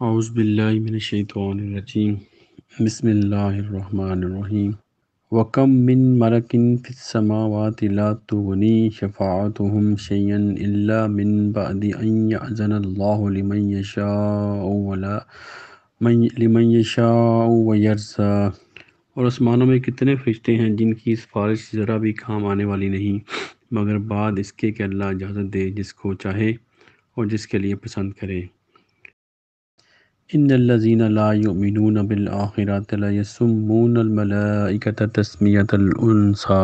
اعوذ باللہ من الشیطان الرجیم بسم اللہ الرحمن الرحیم وَكَم من ملک فی السماوات لا تغنی شفاعتهم شیئا الا من بعد ان یأذن اللہ لمن یشاء ویرضی۔ اور آسمانوں میں کتنے فرشتے ہیں جن کی سفارش ذرا بھی کام آنے والی نہیں مگر بعد اس کے کہ اللہ اجازت دے جس کو چاہے اور جس کے لیے پسند کرے۔ ان الذین لا یؤمنون بالآخرۃ لیسمون الملائکۃ تسمیۃ الانثی۔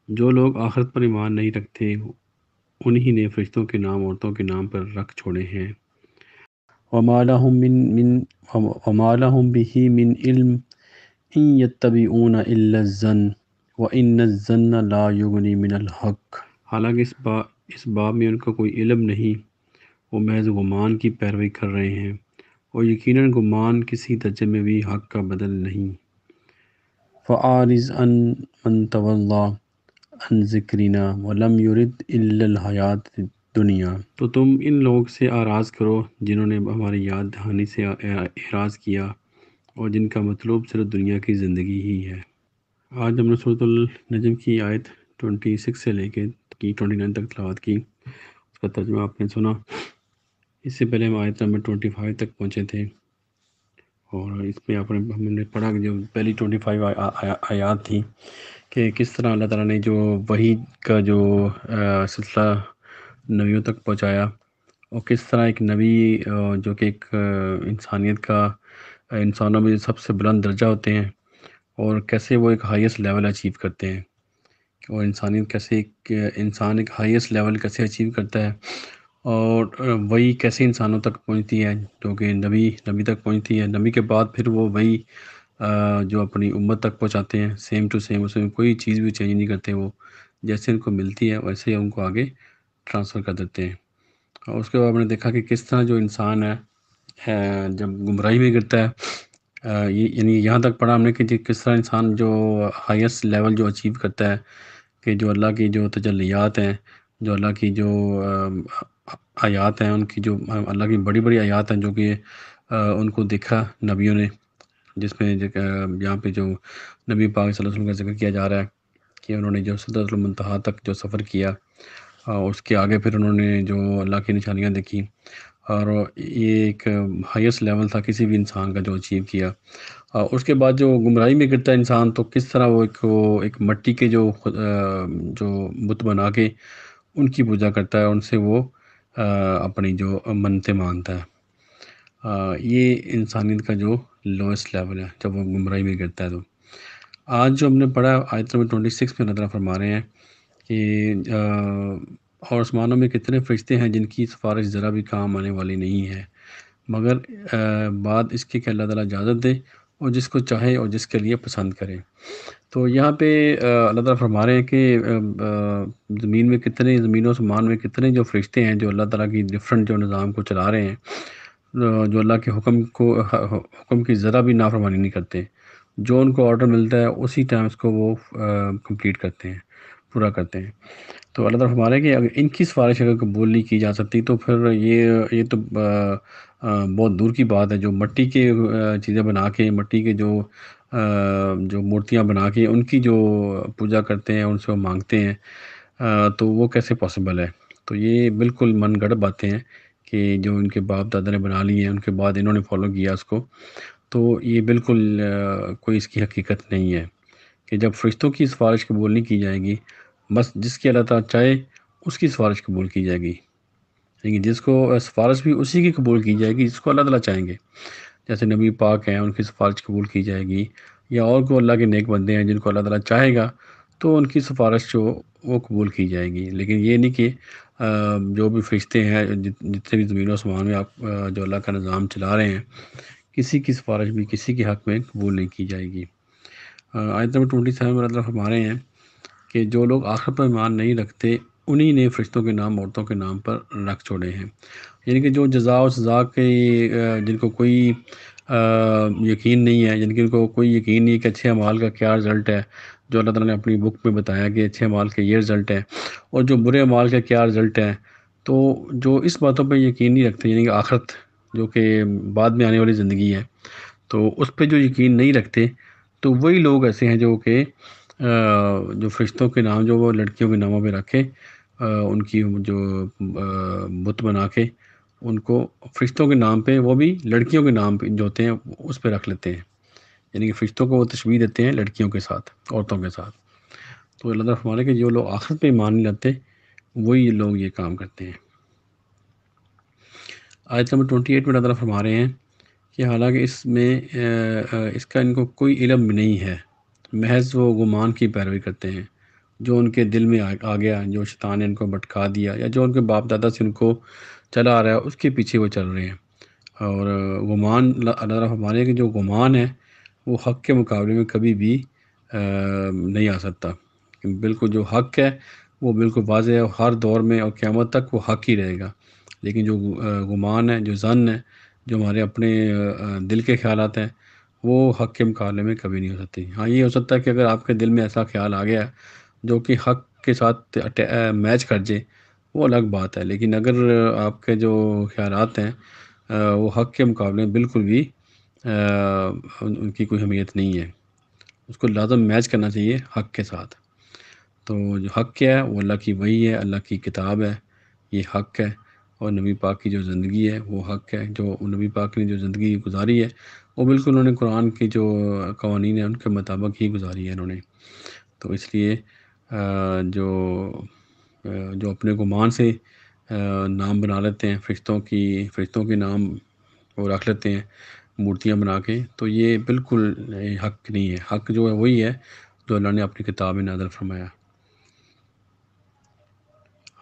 جو لوگ آخرت پر ایمان نہیں رکھتے انہی نے فرشتوں کے نام عورتوں کے نام پر رکھ چھوڑے ہیں۔ وما لهم به من علم ان یتبعون الا الظن وان الظن لا یغنی من الحق۔ حالانکہ اس باب میں ان کا کوئی علم نہیں، وہ محض گمان کی پیروی کر رہے ہیں، اور یقیناً گمان کسی درجے میں بھی حق کا بدل نہیں۔ فَأَعْرِضْ عَنْ مَنْ تَوَلَّىٰ عَنْ ذِكْرِنَا وَلَمْ يُرِدْ إِلَّا الْحَيَاةَ الدُّنْيَا۔ تو تم ان لوگوں سے اعراض کرو جنہوں نے ہماری یاد دہانی سے اعراض کیا اور جن کا مطلوب صرف دنیا کی زندگی ہی ہے۔ آج ہم نے سورۃ النجم کی آیت 26 سے لے کے 29 تک تلاوت کی، اس کا ترجمہ آپ نے سنا۔ اس سے پہلے ہم آیت نمبر 25 تک پہنچے تھے، اور اس میں ہم نے پڑھا کہ جو پہلی 25 آیات تھی کہ کس طرح اللہ تعالیٰ نے جو وحی کا جو سلسلہ نبیوں تک پہنچایا، اور کس طرح ایک نبی جو کہ ایک انسانیت کا انسانوں میں سب سے بلند درجہ ہوتے ہیں، اور کیسے وہ ایک ہائیسٹ لیول اچیو کرتے ہیں، اور انسانیت کیسے انسان ایک ہائیسٹ لیول کیسے اچیو کرتا ہے، اور وہی کیسے انسانوں تک پہنچتی ہے جو کہ نبی تک پہنچتی ہے۔ نبی کے بعد پھر وہ وہی جو اپنی امت تک پہنچاتے ہیں، سیم ٹو سیم، اس میں کوئی چیز بھی چینج نہیں کرتے، وہ جیسے ان کو ملتی ہے ویسے ان کو آگے ٹرانسفر کر دیتے ہیں۔ اور اس کے بعد ہم نے دیکھا کہ کس طرح جو انسان ہے جب گمراہی میں گرتا ہے، یعنی یہاں تک پڑھا ہم نے کہ کس طرح انسان جو ہائیسٹ لیول جو اچیو کرتا ہے، کہ جو اللہ کی جو تجلیات ہیں، جو اللہ کی جو آیات ہیں، ان کی جو اللہ کی بڑی بڑی آیات ہیں جو کہ ان کو دیکھا نبیوں نے، جس میں یہاں پہ جو نبی پاک صلی اللہ علیہ وسلم کا ذکر کیا جا رہا ہے کہ انہوں نے جو سدرۃ المنتہا تک جو سفر کیا، اس کے آگے پھر انہوں نے جو اللہ کی نشانیاں دیکھی، اور یہ ایک ہائیسٹ لیول تھا کسی بھی انسان کا جو اچیو کیا۔ اس کے بعد جو گمراہی میں گرتا ہے انسان، تو کس طرح وہ ایک مٹی کے جو بت بنا کے ان کی پوجا کرتا ہے، ان سے وہ اپنی جو منتیں مانگتا ہے۔ یہ انسانیت کا جو لوئسٹ لیول ہے جب وہ گمراہی میں گرتا ہے۔ تو آج جو ہم نے پڑھا آیت نمبر 26 میں اللہ تعالیٰ فرما رہے ہیں کہ اور آسمانوں میں کتنے فرشتے ہیں جن کی سفارش ذرا بھی کام آنے والی نہیں ہے مگر بعد اس کے کہ اللہ تعالیٰ اجازت دے اور جس کو چاہے اور جس کے لیے پسند کرے۔ تو یہاں پہ اللہ تعالیٰ فرما رہے ہیں کہ زمین و آسمان میں کتنے جو فرشتے ہیں جو اللہ تعالیٰ کی ڈفرینٹ جو نظام کو چلا رہے ہیں، جو اللہ کے حکم کی ذرا بھی نافرمانی نہیں کرتے، جو ان کو آرڈر ملتا ہے اسی ٹائم اس کو وہ کمپلیٹ کرتے ہیں، پورا کرتے ہیں۔ تو اللہ تعالیٰ فرما رہے ہیں کہ اگر ان کی سفارش اگر قبول نہیں کی جا سکتی تو پھر یہ تو بہت دور کی بات ہے۔ جو مٹی کے چیزیں بنا کے، مٹی کے جو مورتیاں بنا کے ان کی جو پوجا کرتے ہیں، ان سے وہ مانگتے ہیں، تو وہ کیسے پاسبل ہے؟ تو یہ بالکل من گڑھ باتیں ہیں کہ جو ان کے باپ دادا نے بنا لی ہیں، ان کے بعد انہوں نے فالو کیا اس کو، تو یہ بالکل کوئی اس کی حقیقت نہیں ہے کہ جب فرشتوں کی سفارش قبول نہیں کی جائے گی، بس جس کی اللہ تعالیٰ چاہے اس کی سفارش قبول کی جائے گی، لیکن جس کو سفارش بھی اسی کی قبول کی جائے گی جس کو اللہ تعالیٰ چاہیں گے۔ جیسے نبی پاک ہیں، ان کی سفارش قبول کی جائے گی، یا اور کوئی اللہ کے نیک بندے ہیں جن کو اللہ تعالیٰ چاہے گا تو ان کی سفارش جو وہ قبول کی جائے گی۔ لیکن یہ نہیں کہ جو بھی فرشتے ہیں، جتنے بھی زمین و آسمان میں آپ جو اللہ کا نظام چلا رہے ہیں، کسی کی سفارش بھی کسی کے حق میں قبول نہیں کی جائے گی۔ آیت نمبر 27 میں اللہ فرما رہے ہیں کہ جو لوگ آخرت پر ایمان نہیں رکھتے انہی نے فرشتوں کے نام عورتوں کے نام پر رکھ چھوڑے ہیں، یعنی کہ جو جزا و سزا کے جن کو کوئی یقین نہیں ہے، جن کو کوئی یقین نہیں ہے کہ اچھے اعمال کا کیا رزلٹ ہے، جو اللہ تعالیٰ نے اپنی بک میں بتایا کہ اچھے اعمال کا یہ رزلٹ ہے اور جو برے اعمال کا کیا رزلٹ ہے، تو جو اس باتوں پہ یقین نہیں رکھتے، یعنی کہ آخرت جو کہ بعد میں آنے والی زندگی ہے، تو اس پہ جو یقین نہیں رکھتے، تو وہی لوگ ایسے ہیں جو کہ جو فرشتوں کے نام جو وہ لڑکیوں کے ناموں پہ رکھے، ان کی جو بت بنا کے ان کو فرشتوں کے نام پہ، وہ بھی لڑکیوں کے نام پہ جو ہوتے ہیں اس پہ رکھ لیتے ہیں، یعنی کہ فرشتوں کو وہ تشبیہ دیتے ہیں لڑکیوں کے ساتھ، عورتوں کے ساتھ۔ تو اللہ تعالیٰ فرمانے کہ جو لوگ آخرت پہ ایمان نہیں لاتے وہی لوگ یہ کام کرتے ہیں۔ آیت نمبر 28 میں اللہ تعالیٰ فرما رہے ہیں کہ حالانکہ اس میں اس کا ان کو کوئی علم نہیں ہے، محض وہ گمان کی پیروی کرتے ہیں، جو ان کے دل میں آ گیا، جو شیطان نے ان کو بھٹکا دیا، یا جو ان کے باپ دادا سے ان کو چلا آ رہا ہے اس کے پیچھے وہ چل رہے ہیں۔ اور گمان، اللہ تعالیٰ فرمانے کہ جو گمان ہے وہ حق کے مقابلے میں کبھی بھی نہیں آ سکتا، بالکل جو حق ہے وہ بالکل واضح ہے، ہر دور میں اور قیامت تک وہ حق ہی رہے گا۔ لیکن جو گمان ہے، جو ظن ہے، جو ہمارے اپنے دل کے خیالات ہیں، وہ حق کے مقابلے میں کبھی نہیں ہو سکتی۔ ہاں یہ ہو سکتا ہے کہ اگر آپ کے دل میں ایسا خیال آ گیا ہے جو کہ حق کے ساتھ میچ کر جائے، وہ الگ بات ہے، لیکن اگر آپ کے جو خیالات ہیں وہ حق کے مقابلے میں بالکل بھی ان کی کوئی اہمیت نہیں ہے، اس کو لازم میچ کرنا چاہیے حق کے ساتھ۔ تو جو حق کیا ہے وہ اللہ کی وحی ہے، اللہ کی کتاب ہے، یہ حق ہے، اور نبی پاک کی جو زندگی ہے وہ حق ہے، جو نبی پاک نے جو زندگی گزاری ہے وہ بالکل انہوں نے قرآن کی جو قوانین ہیں ان کے مطابق ہی گزاری ہے انہوں نے۔ تو اس لیے جو جو اپنے گمان سے نام بنا لیتے ہیں، فرشتوں کے نام وہ رکھ لیتے ہیں مورتیاں بنا کے، تو یہ بالکل حق نہیں ہے۔ حق جو ہے وہی ہے جو اللہ نے اپنی کتاب میں نازل فرمایا۔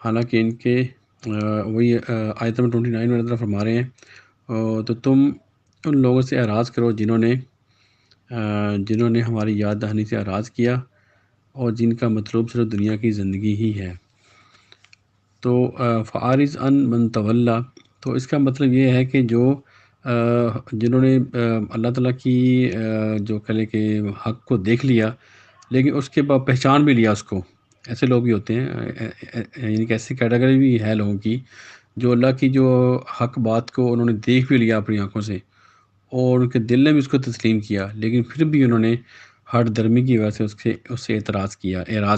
حالانکہ ان کے وہی آیت نمبر 29 میں اللہ فرما رہے ہیں تو تم ان لوگوں سے اعراض کرو جنہوں نے ہماری یاد دہانی سے اعراض کیا اور جن کا مطلوب صرف دنیا کی زندگی ہی ہے۔ تو فعارض ان من تولا، تو اس کا مطلب یہ ہے کہ جو جنہوں نے اللہ تعالیٰ کی جو کہہ لیں کہ حق کو دیکھ لیا لیکن اس کے بعد پہچان بھی لیا اس کو، ایسے لوگ بھی ہوتے ہیں، یعنی کہ ایسی کیٹیگری بھی ہے لوگوں کی جو اللہ کی جو حق بات کو انہوں نے دیکھ بھی لیا اپنی آنکھوں سے، اور ان کے دل نے بھی اس کو تسلیم کیا، لیکن پھر بھی انہوں نے ہٹ درمی کی وجہ سے اس سے اعراض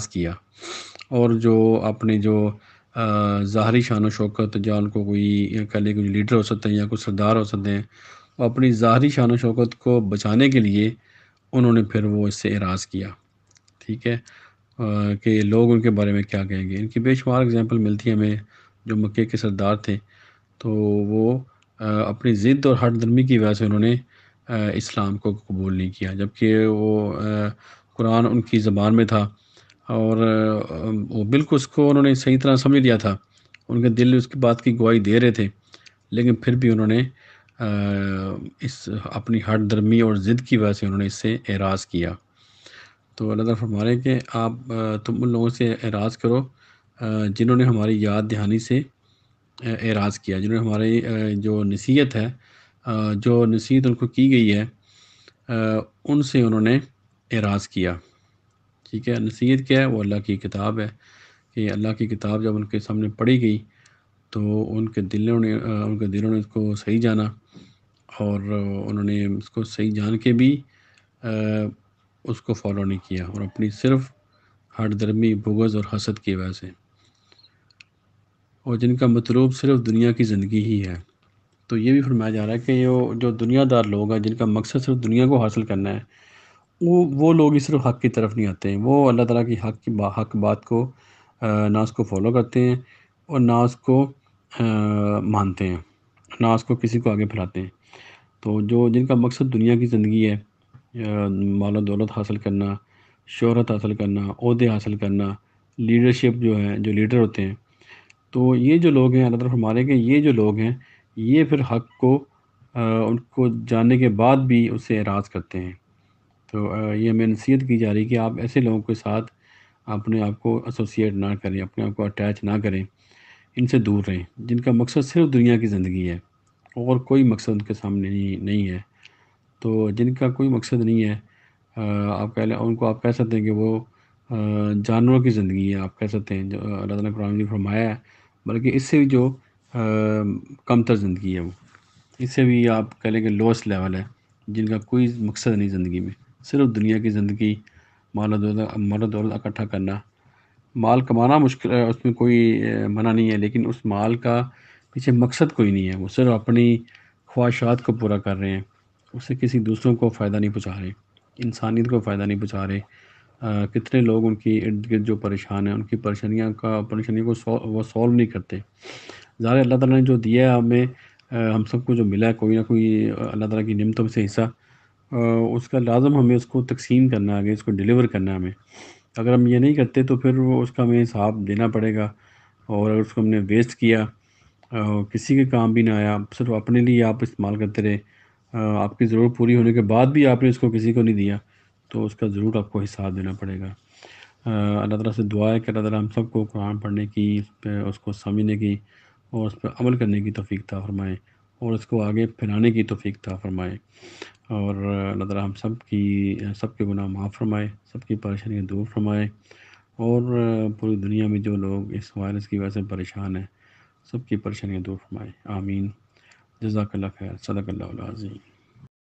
کیا، اور جو اپنے جو ظاہری شان و شوکت، جو ان کو کوئی کہہ لے کوئی لیڈر ہو سکتے ہیں یا کوئی سردار ہو سکتے ہیں، وہ اپنی ظاہری شان و شوکت کو بچانے کے لیے انہوں نے پھر وہ اس سے اعراض کیا، ٹھیک ہے، کہ لوگ ان کے بارے میں کیا کہیں گے۔ ان کی بے شمار اگزامپل ملتی ہے ہمیں، جو مکے کے سردار تھے، تو وہ اپنی ضد اور ہٹ درمی کی وجہ سے انہوں نے اسلام کو قبول نہیں کیا، جبکہ وہ قرآن ان کی زبان میں تھا، اور وہ بالکل اس کو انہوں نے صحیح طرح سمجھ لیا تھا، ان کے دل اس کی بات کی گواہی دے رہے تھے، لیکن پھر بھی انہوں نے اس اپنی ہٹ درمی اور ضد کی وجہ سے انہوں نے اس سے اعراض کیا۔ تو اللہ تعالیٰ فرما رہے ہیں کہ تم ان لوگوں سے اعراض کرو جنہوں نے ہماری یاد دہانی سے اعراض کیا، جنہوں نے ہماری جو نصیحت ہے، جو نصیحت ان کو کی گئی ہے ان سے انہوں نے اعراض کیا، ٹھیک ہے۔ نصیحت کیا ہے؟ وہ اللہ کی کتاب ہے، کہ اللہ کی کتاب جب ان کے سامنے پڑھی گئی تو ان کے دلوں نے اس کو صحیح جانا، اور انہوں نے اس کو صحیح جان کے بھی اس کو فالو نہیں کیا، اور اپنی صرف ہٹ درمی، بغض اور حسد کی وجہ سے، اور جن کا مطلوب صرف دنیا کی زندگی ہی ہے۔ تو یہ بھی فرمایا جا رہا ہے کہ جو دنیا دار لوگ ہیں، جن کا مقصد صرف دنیا کو حاصل کرنا ہے، وہ لوگ ہی صرف حق کی طرف نہیں آتے ہیں، وہ اللہ تعالیٰ کی حق بات کو نہ اس کو فالو کرتے ہیں اور نہ اس کو مانتے ہیں، نہ اس کو کسی کو آگے پھیلاتے ہیں۔ تو جن کا مقصد دنیا کی زندگی ہے، مال و دولت حاصل کرنا، شہرت حاصل کرنا، عہدے حاصل کرنا، لیڈرشپ جو ہے، جو لیڈر ہوتے ہیں، تو یہ جو لوگ ہیں، اللہ تعالیٰ فرما رہے ہیں کہ یہ جو لوگ ہیں یہ پھر حق کو ان کو جاننے کے بعد بھی اس سے اعراض کرتے ہیں۔ تو یہ ہمیں نصیحت کی جا رہی ہے کہ آپ ایسے لوگوں کے ساتھ اپنے آپ کو ایسوسیٹ نہ کریں، اپنے آپ کو اٹیچ نہ کریں، ان سے دور رہیں، جن کا مقصد صرف دنیا کی زندگی ہے اور کوئی مقصد ان کے سامنے نہیں ہے۔ تو جن کا کوئی مقصد نہیں ہے، ان کو آپ کہہ سکتے ہیں کہ وہ جانوروں کی زندگی ہے، آپ کہہ سکتے ہیں، جو اللہ تعالیٰ نے قرآن میں فرمایا ہے، بلکہ اس سے بھی جو کم تر زندگی ہے وہ۔ اس سے بھی آپ کہہ لیں کہ لوسٹ لیول ہے، جن کا کوئی مقصد نہیں زندگی میں، صرف دنیا کی زندگی، مال و دولت اکٹھا کرنا۔ مال کمانا مشکل ہے، اس میں کوئی منع نہیں ہے، لیکن اس مال کا پیچھے مقصد کوئی نہیں ہے، وہ صرف اپنی خواہشات کو پورا کر رہے ہیں، اس سے کسی دوسروں کو فائدہ نہیں پہنچا رہے، انسانیت کو فائدہ نہیں پہنچا رہے۔ کتنے لوگ ان کی ارد گرد جو پریشان ہیں، ان کی پریشانیوں کو وہ سولو نہیں کرتے۔ ظاہر ہے اللہ تعالیٰ نے جو دیا ہے ہمیں، ہم سب کو جو ملا ہے کوئی نہ کوئی اللہ تعالیٰ کی نعمتوں میں سے حصہ، اس کا لازم ہمیں اس کو تقسیم کرنا ہے، آگے اس کو ڈیلیور کرنا ہے ہمیں۔ اگر ہم یہ نہیں کرتے تو پھر وہ اس کا ہمیں حساب دینا پڑے گا، اور اگر اس کو ہم نے ویسٹ کیا، کسی کے کام بھی نہ آیا، صرف اپنے لیے آپ استعمال کرتے رہے، آپ کی ضرورت پوری ہونے کے بعد بھی آپ نے اس کو کسی کو نہیں دیا، تو اس کا ضرور آپ کو حساب دینا پڑے گا۔ اللہ تعالیٰ سے دعا ہے کہ اللہ تعالیٰ ہم سب کو قرآن پڑھنے کی، اس پہ اس کو سمجھنے کی اور اس پہ عمل کرنے کی توفیق عطا فرمائے، اور اس کو آگے پھیلانے کی توفیق عطا فرمائے، اور اللہ تعالیٰ ہم سب کے گناہ معاف فرمائے، سب کی پریشانیاں دور فرمائے، اور پوری دنیا میں جو لوگ اس وائرس کی وجہ سے پریشان ہیں، سب کی پریشانیاں دور فرمائے، آمین۔ جزاک اللہ خیر، صدق اللہ العظیم۔